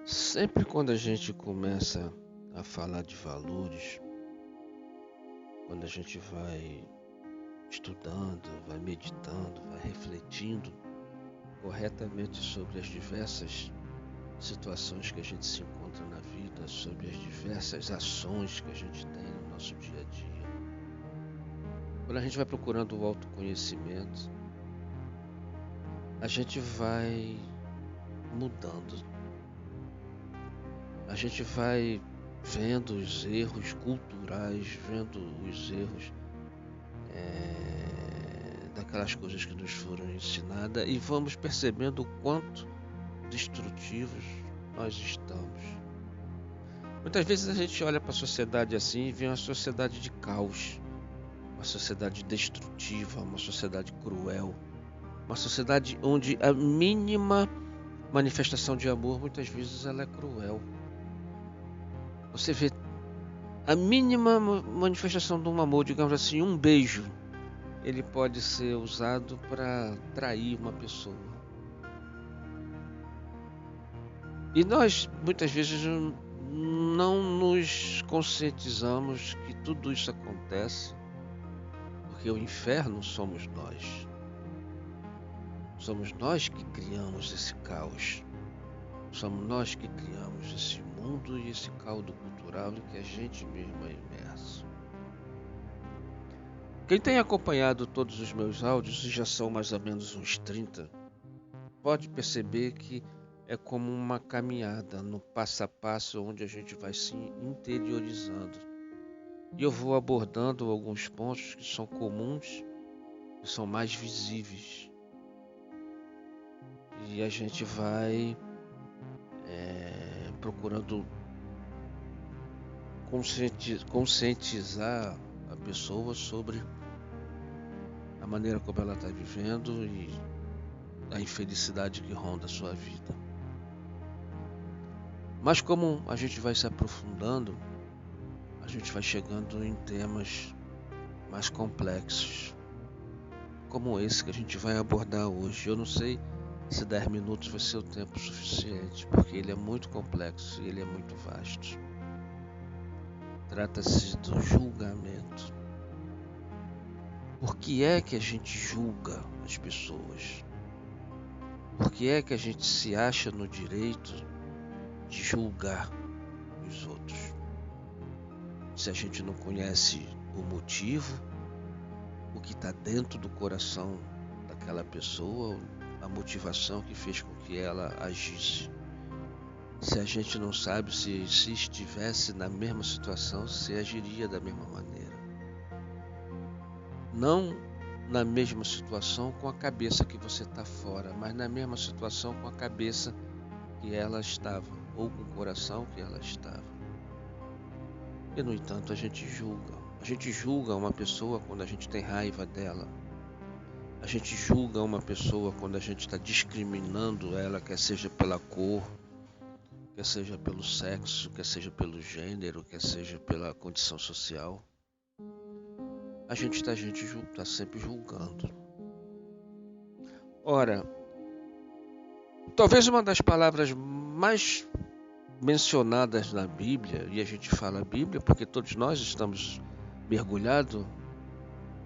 Sempre quando a gente começa a falar de valores, quando a gente vai estudando, vai meditando, vai refletindo corretamente sobre as diversas situações que a gente se encontra na vida, sobre as diversas ações que a gente tem no nosso dia a dia, quando a gente vai procurando o autoconhecimento, a gente vai mudando, a gente vai vendo os erros culturais, vendo os erros daquelas coisas que nos foram ensinadas e vamos percebendo o quanto destrutivos nós estamos. Muitas vezes a gente olha para a sociedade assim e vê uma sociedade de caos, uma sociedade destrutiva, uma sociedade cruel, uma sociedade onde a mínima manifestação de amor muitas vezes ela é cruel. Você vê a mínima manifestação de um amor, digamos assim, um beijo, ele pode ser usado para trair uma pessoa. E nós, muitas vezes, não nos conscientizamos que tudo isso acontece, porque o inferno somos nós. Somos nós que criamos esse caos. Somos nós que criamos esse mundo e esse caldo cultural em que a gente mesmo é imerso. Quem tem acompanhado todos os meus áudios, e já são mais ou menos uns 30, pode perceber que é como uma caminhada no passo a passo onde a gente vai se interiorizando. E eu vou abordando alguns pontos que são comuns, que são mais visíveis. E a gente vai procurando conscientizar a pessoa sobre a maneira como ela está vivendo e a infelicidade que ronda a sua vida. Mas como a gente vai se aprofundando, a gente vai chegando em temas mais complexos, como esse que a gente vai abordar hoje. Eu não sei se 10 minutos vai ser o tempo suficiente, porque ele é muito complexo e ele é muito vasto. Trata-se do julgamento. Por que é que a gente julga as pessoas? Por que é que a gente se acha no direito de julgar os outros? Se a gente não conhece o motivo, o que está dentro do coração daquela pessoa, a motivação que fez com que ela agisse. Se a gente não sabe se estivesse na mesma situação, se agiria da mesma maneira. Não na mesma situação com a cabeça que você está fora, mas na mesma situação com a cabeça que ela estava, ou com o coração que ela estava. E no entanto a gente julga. A gente julga uma pessoa quando a gente tem raiva dela. A gente julga uma pessoa quando a gente está discriminando ela, quer seja pela cor, quer seja pelo sexo, quer seja pelo gênero, quer seja pela condição social. A gente está sempre julgando. Ora, talvez uma das palavras mais mencionadas na Bíblia, e a gente fala Bíblia porque todos nós estamos mergulhados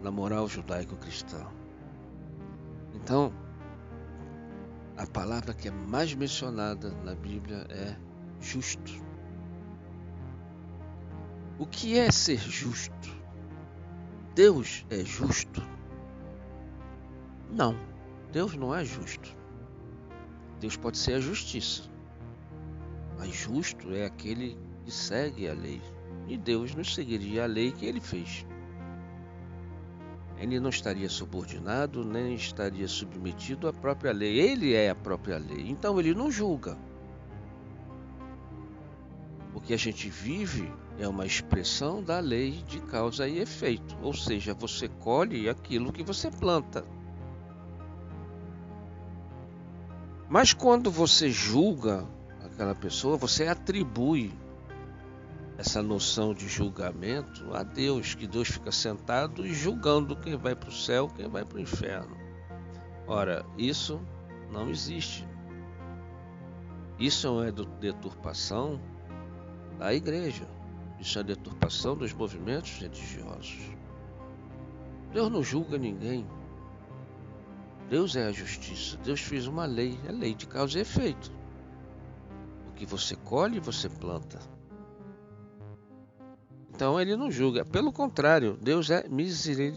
na moral judaico-cristã. Então, a palavra que é mais mencionada na Bíblia é justo. O que é ser justo? Deus é justo? Não, Deus não é justo. Deus pode ser a justiça, mas justo é aquele que segue a lei. E Deus não seguiria a lei que ele fez. Ele não estaria subordinado, nem estaria submetido à própria lei. Ele é a própria lei, então ele não julga. O que a gente vive é uma expressão da lei de causa e efeito, ou seja, você colhe aquilo que você planta. Mas quando você julga aquela pessoa, você atribui essa noção de julgamento a Deus, que Deus fica sentado e julgando quem vai para o céu, quem vai para o inferno. Ora, isso não existe. Isso é uma deturpação da igreja. Isso é a deturpação dos movimentos religiosos. Deus não julga ninguém. Deus é a justiça. Deus fez uma lei, é lei de causa e efeito. O que você colhe, você planta. Então ele não julga. Pelo contrário, Deus é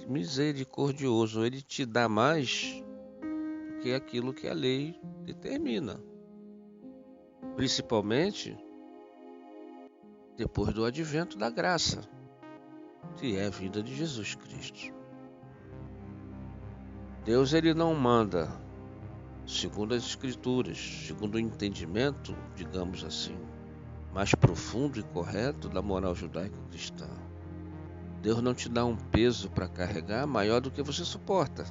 misericordioso. Ele te dá mais do que aquilo que a lei determina. Principalmente depois do advento da graça, que é a vinda de Jesus Cristo. Deus ele não manda, segundo as Escrituras, segundo o entendimento, digamos assim, mais profundo e correto da moral judaico-cristã. Deus não te dá um peso para carregar maior do que você suporta.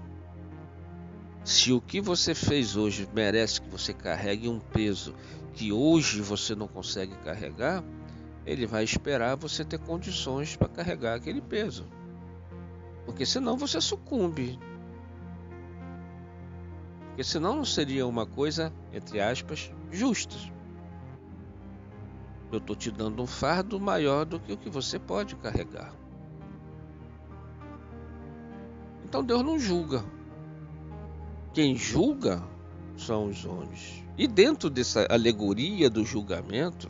Se o que você fez hoje merece que você carregue um peso que hoje você não consegue carregar, ele vai esperar você ter condições para carregar aquele peso. Porque senão você sucumbe. Porque senão não seria uma coisa, entre aspas, justa. Eu estou te dando um fardo maior do que o que você pode carregar. Então Deus não julga. Quem julga são os homens. E dentro dessa alegoria do julgamento,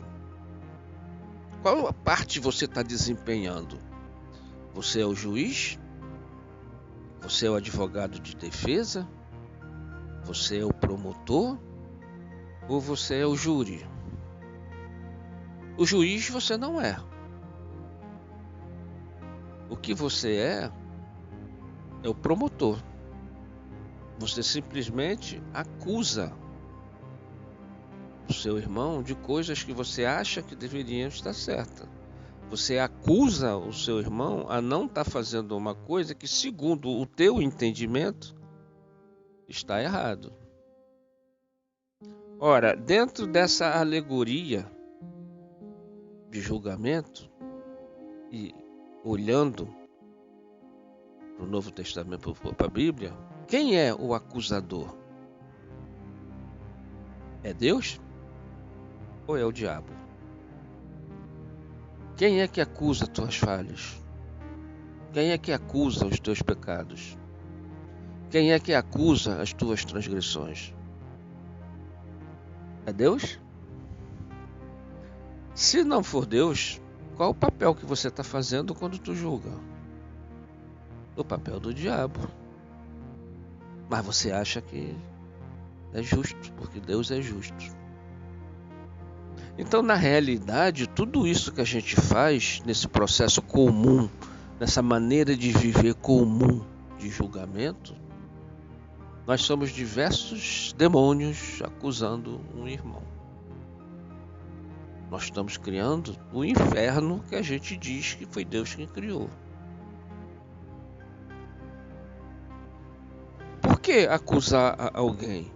qual parte você está desempenhando? Você é o juiz? Você é o advogado de defesa? Você é o promotor? Ou você é o júri? O juiz você não é. O que você é o promotor. Você simplesmente acusa o seu irmão de coisas que você acha que deveriam estar certas. Você acusa o seu irmão a não estar fazendo uma coisa que, segundo o teu entendimento, está errado. Ora, dentro dessa alegoria de julgamento e olhando para o Novo Testamento, para a Bíblia, quem é o acusador? É Deus ou é o diabo? Quem é que acusa tuas falhas? Quem é que acusa os teus pecados? Quem é que acusa as tuas transgressões? É Deus? Se não for Deus, qual o papel que você está fazendo quando tu julga? O papel do diabo. Mas você acha que é justo, porque Deus é justo. Então, na realidade, tudo isso que a gente faz nesse processo comum, nessa maneira de viver comum de julgamento, nós somos diversos demônios acusando um irmão. Nós estamos criando o inferno que a gente diz que foi Deus quem criou. Por que acusar alguém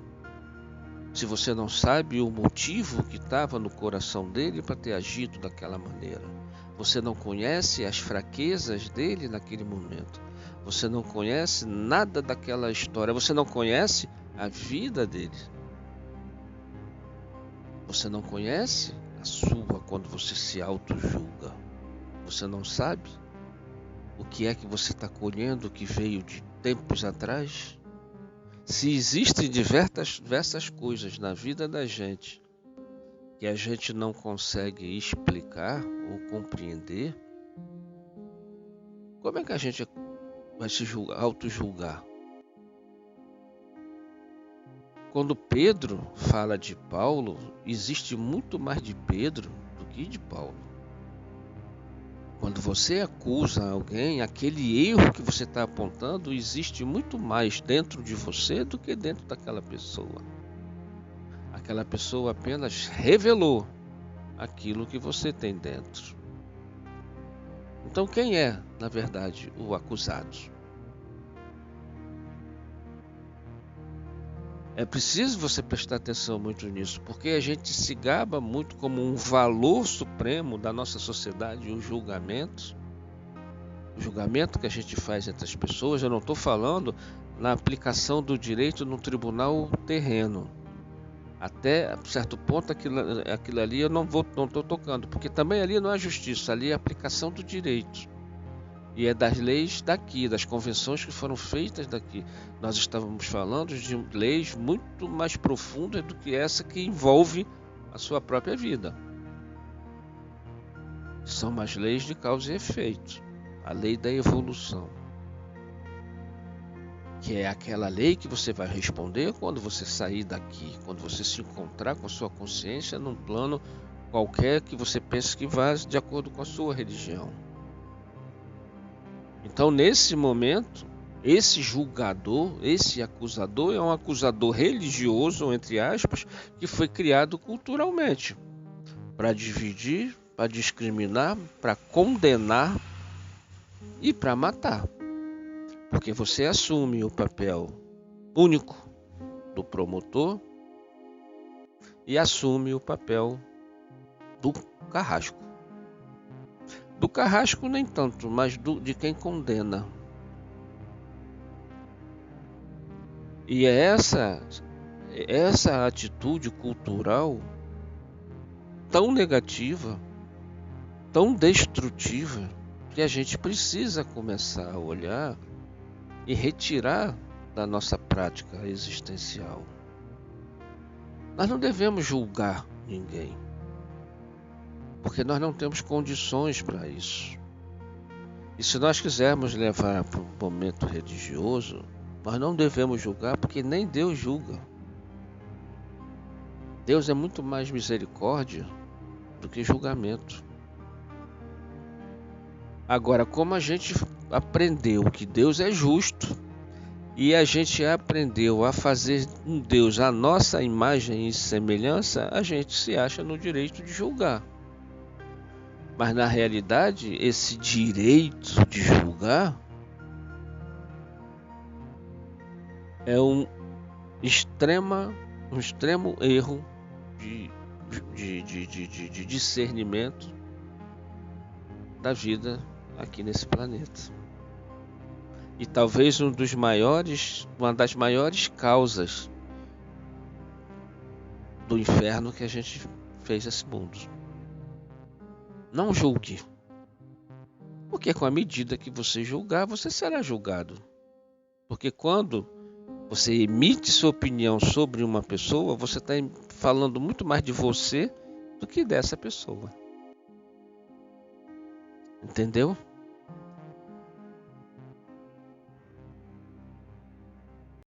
se você não sabe o motivo que estava no coração dele para ter agido daquela maneira? Você não conhece as fraquezas dele naquele momento. Você não conhece nada daquela história. Você não conhece a vida dele. Você não conhece a sua quando você se auto-julga. Você não sabe o que é que você está colhendo que veio de tempos atrás. Se existem diversas coisas na vida da gente que a gente não consegue explicar ou compreender, como é que a gente vai se auto-julgar? Quando Pedro fala de Paulo, existe muito mais de Pedro do que de Paulo. Quando você acusa alguém, aquele erro que você está apontando, existe muito mais dentro de você do que dentro daquela pessoa. Aquela pessoa apenas revelou aquilo que você tem dentro. Então quem é, na verdade, o acusado? É preciso você prestar atenção muito nisso, porque a gente se gaba muito como um valor supremo da nossa sociedade, o julgamento. O julgamento que a gente faz entre as pessoas, eu não estou falando na aplicação do direito no tribunal terreno. Até certo ponto aquilo ali eu não estou tocando, porque também ali não é justiça, ali é aplicação do direito. E é das leis daqui, das convenções que foram feitas daqui. Nós estávamos falando de leis muito mais profundas do que essa que envolve a sua própria vida. São as leis de causa e efeito, a lei da evolução, que é aquela lei que você vai responder quando você sair daqui, quando você se encontrar com a sua consciência num plano qualquer que você pense que vá de acordo com a sua religião. Então, nesse momento, esse julgador, esse acusador é um acusador religioso, entre aspas, que foi criado culturalmente para dividir, para discriminar, para condenar e para matar. Porque você assume o papel único do promotor e assume o papel do carrasco. Do carrasco nem tanto, mas de quem condena. E é essa atitude cultural tão negativa, tão destrutiva, que a gente precisa começar a olhar e retirar da nossa prática existencial. Nós não devemos julgar ninguém, porque nós não temos condições para isso. E se nós quisermos levar para um momento religioso, nós não devemos julgar, porque nem Deus julga. Deus é muito mais misericórdia do que julgamento. Agora, como a gente aprendeu que Deus é justo e a gente aprendeu a fazer um Deus à nossa imagem e semelhança, a gente se acha no direito de julgar. Mas na realidade, esse direito de julgar é um extremo erro de discernimento da vida aqui nesse planeta. E talvez uma das maiores causas do inferno que a gente fez esse mundo. Não julgue, porque com a medida que você julgar, você será julgado. Porque quando você emite sua opinião sobre uma pessoa, você está falando muito mais de você do que dessa pessoa. Entendeu?